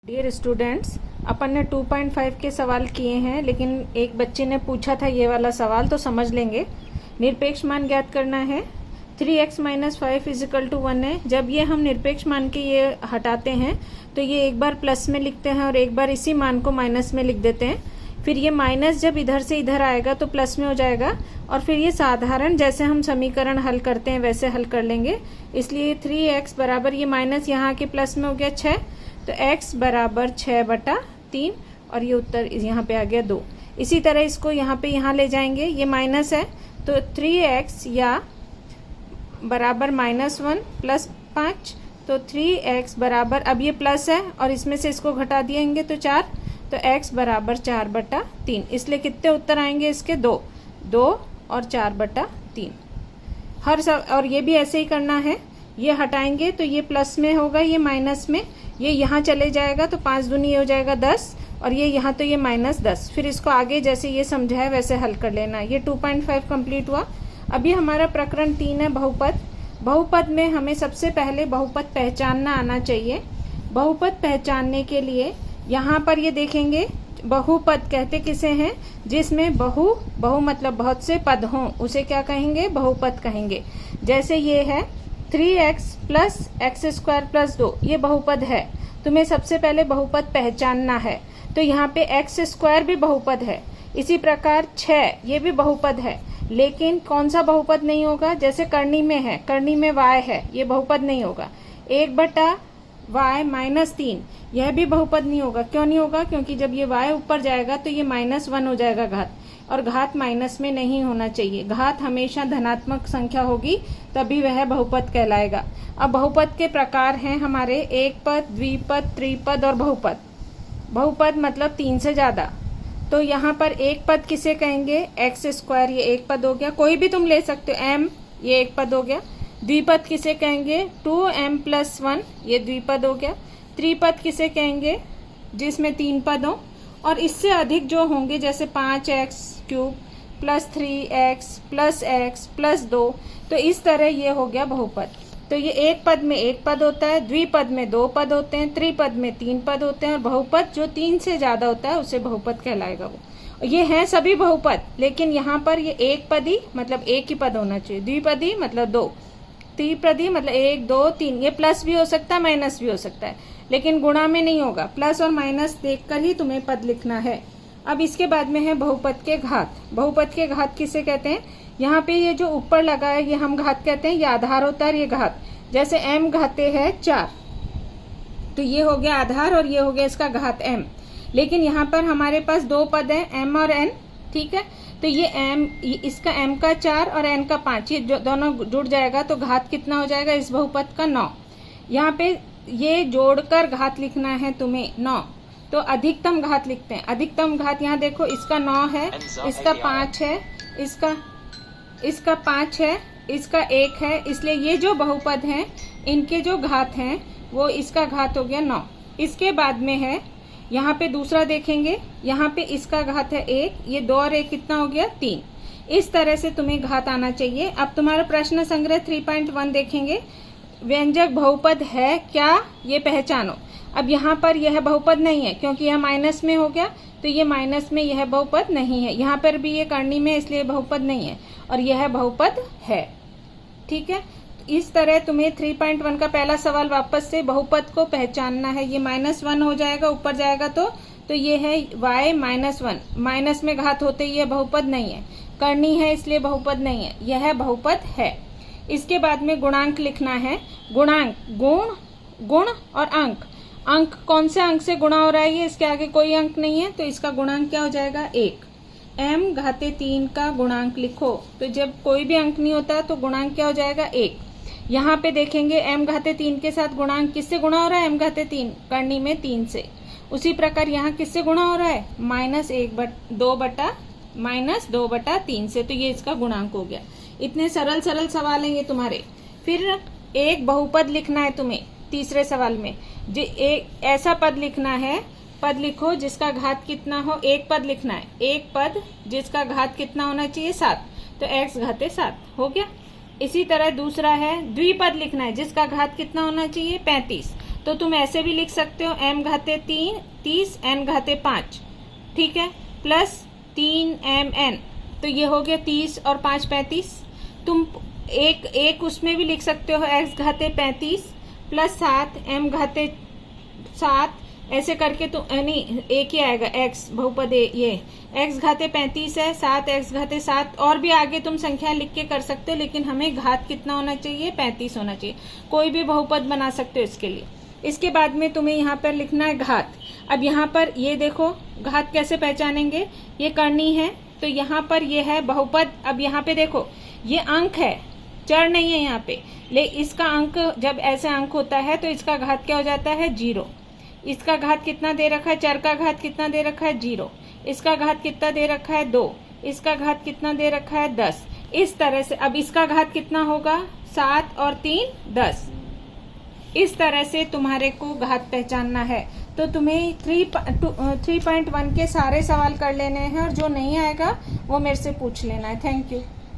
Dear students, अपन ने 2.5 के सवाल किए हैं, लेकिन एक बच्चे ने पूछा था ये वाला सवाल, तो समझ लेंगे। निरपेक्ष मान ज्ञात करना है। 3x - 5 = 1 है। जब ये हम निरपेक्ष मान के ये हटाते हैं तो ये एक बार प्लस में लिखते हैं और एक बार इसी मान को माइनस में लिख देते हैं। फिर ये माइनस जब इधर से इधर आएगा तो प्लस में हो जाएगा, और फिर ये साधारण जैसे हम समीकरण हल करते हैं वैसे हल कर लेंगे। इसलिए 3x बराबर ये माइनस यहाँ के प्लस में हो गया 6, तो x बराबर 6/3, और ये उत्तर यहाँ पे आ गया 2। इसी तरह इसको यहाँ पे यहाँ ले जाएंगे, ये माइनस है तो 3x या बराबर -1 + 5, तो 3x बराबर, अब ये प्लस है और इसमें से इसको घटा दिएंगे तो 4, तो x बराबर 4/3। इसलिए कितने उत्तर आएंगे इसके? 2 और 4/3। और ये भी ऐसे ही करना है। ये हटाएंगे तो ये प्लस में होगा, ये माइनस में, ये यहाँ चले जाएगा तो 5 दूनी ये हो जाएगा 10, और ये यहाँ तो ये -10। फिर इसको आगे जैसे ये समझाया वैसे हल कर लेना। ये 2.5 कंप्लीट हुआ। अभी हमारा प्रकरण 3 है बहुपद। बहुपद में हमें सबसे पहले बहुपद पहचानना आना चाहिए। बहुपद पहचानने के लिए यहाँ पर ये देखेंगे, बहुपद कहते किसे हैं? जिसमें बहु मतलब बहुत से पद हों, उसे क्या कहेंगे? बहुपद कहेंगे। जैसे ये है 3x + x² + 2, ये बहुपद है। तुम्हें सबसे पहले बहुपद पहचानना है। तो यहाँ पे x² भी बहुपद है। इसी प्रकार 6 ये भी बहुपद है, लेकिन कौन सा बहुपद नहीं होगा? जैसे करनी में है, करनी में y है, ये बहुपद नहीं होगा। 1/y - 3 यह भी बहुपद नहीं होगा। क्यों नहीं होगा? क्योंकि जब ये y ऊपर जाएगा तो ये -1 हो जाएगा घात, और घात माइनस में नहीं होना चाहिए। घात हमेशा धनात्मक संख्या होगी, तभी वह बहुपद कहलाएगा। अब बहुपद के प्रकार हैं हमारे एक पद, द्विपद, त्रिपद और बहुपद। बहुपद मतलब 3 से ज्यादा। तो यहाँ पर एक पद किसे कहेंगे? x², ये एक पद हो गया, कोई भी तुम ले सकते हो। m ये एक पद हो गया। द्विपद किसे कहेंगे? 2m + 1, ये द्विपद हो गया। त्रिपद किसे कहेंगे? जिसमें 3 पद हो, और इससे अधिक जो होंगे जैसे 5x³ + 3x + x + 2, तो इस तरह ये हो गया बहुपद। तो ये एक पद में एक पद होता है, द्विपद में 2 पद होते हैं, त्रिपद में 3 पद होते हैं, और बहुपद जो 3 से ज्यादा होता है उसे बहुपद कहलाएगा। वो ये हैं सभी बहुपद, लेकिन यहाँ पर ये एक पदी मतलब एक ही पद होना चाहिए, द्विपदी मतलब 2, त्रिपदी मतलब 1 2 3। ये प्लस भी हो सकता है, माइनस भी हो सकता है, लेकिन गुणा में नहीं होगा। प्लस और माइनस देखकर ही तुम्हें पद लिखना है। अब इसके बाद में है बहुपद के घात। बहुपद के घात किसे कहते हैं? यहाँ पे ये जो ऊपर लगा है ये हम घात कहते हैं, ये आधार होता है, ये घात। जैसे m घाते है 4, तो ये हो गया आधार और ये हो गया इसका घात m। लेकिन यहाँ पर हमारे पास 2 पद है, m और n, ठीक है। तो ये m, इसका m का 4 और n का 5, ये दोनों जुड़ जाएगा तो घात कितना हो जाएगा इस बहुपद का? 9। यहाँ पे ये जोड़कर घात लिखना है तुम्हें 9, तो अधिकतम घात लिखते हैं। अधिकतम घात यहाँ देखो, इसका 9 है, इसका 5 है, इसका 5 है, इसका 1 है। इसलिए ये जो बहुपद हैं इनके जो घात हैं वो इसका घात हो गया 9। इसके बाद में है यहाँ पे दूसरा देखेंगे, यहाँ पे इसका घात है 1, ये 2 और 1 कितना हो गया? 3। इस तरह से तुम्हें घात आना चाहिए। अब तुम्हारा प्रश्न संग्रह 3.1 देखेंगे, व्यंजक बहुपद है क्या, ये पहचानो। अब यहाँ पर यह बहुपद नहीं है क्योंकि यह माइनस में हो गया, तो ये माइनस में यह बहुपद नहीं है। यहाँ पर भी ये करनी में, इसलिए बहुपद नहीं है, और यह बहुपद है, ठीक है। इस तरह तुम्हें 3.1 का पहला सवाल वापस से बहुपद को पहचानना है। ये -1 हो जाएगा, ऊपर जाएगा तो ये है y -1, माइनस में घात होते ही यह बहुपद नहीं है, करनी है इसलिए बहुपद नहीं है, यह बहुपद है। इसके बाद में गुणांक लिखना है। गुणांक, गुण और अंक। अंक कौन से अंक से गुणा हो रहा है? ये इसके आगे कोई अंक नहीं है, तो इसका गुणांक क्या हो जाएगा? 1। m घाते 3 का गुणांक लिखो, तो जब कोई भी अंक नहीं होता तो गुणांक क्या हो जाएगा? 1। यहाँ पे देखेंगे m घाते 3 के साथ गुणांक किससे गुणा हो रहा है? m घाते 3 करनी में 3 से। उसी प्रकार यहाँ किससे गुणा हो रहा है? -2/3 से, तो ये इसका गुणांक हो गया। इतने सरल सवाल हैं ये तुम्हारे। फिर एक बहुपद लिखना है तुम्हें तीसरे सवाल में। एक ऐसा पद लिखना है, पद लिखो जिसका घात कितना हो, एक पद लिखना है, एक पद जिसका घात कितना होना चाहिए? 7, तो x घाते 7 हो गया। इसी तरह दूसरा है द्विपद लिखना है जिसका घात कितना होना चाहिए? 35, तो तुम ऐसे भी लिख सकते हो m घाते 30 n घाते 5, ठीक है, प्लस 3mn, तो ये हो गया 30 और 5 35। तुम एक उसमें भी लिख सकते हो x घाते 35 प्लस 7 m घाते 7, ऐसे करके तो नहीं एक ही आएगा x बहुपद ये x घाते 35 है, 7 x घाते 7, और भी आगे तुम संख्या लिख के कर सकते हो, लेकिन हमें घात कितना होना चाहिए, 35 होना चाहिए। कोई भी बहुपद बना सकते हो इसके लिए। इसके बाद में तुम्हें यहाँ पर लिखना है घात। अब यहाँ पर ये देखो घात कैसे पहचानेंगे, ये करनी है, तो यहाँ पर ये है बहुपद। अब यहाँ पे देखो ये अंक है, चर नहीं है यहाँ पे, ले इसका अंक जब ऐसे अंक होता है तो इसका घात क्या हो जाता है 0। इसका घात कितना दे रखा है, चर का घात कितना दे रखा है 0, इसका घात कितना दे रखा है 2, इसका घात कितना दे रखा है 10। इस तरह से अब इसका घात कितना होगा 7 और 3 10। इस तरह से तुम्हारे को घात पहचानना है। तो तुम्हें 3.1 के सारे सवाल कर लेने हैं, और जो नहीं आएगा वो मेरे से पूछ लेना है। Thank you.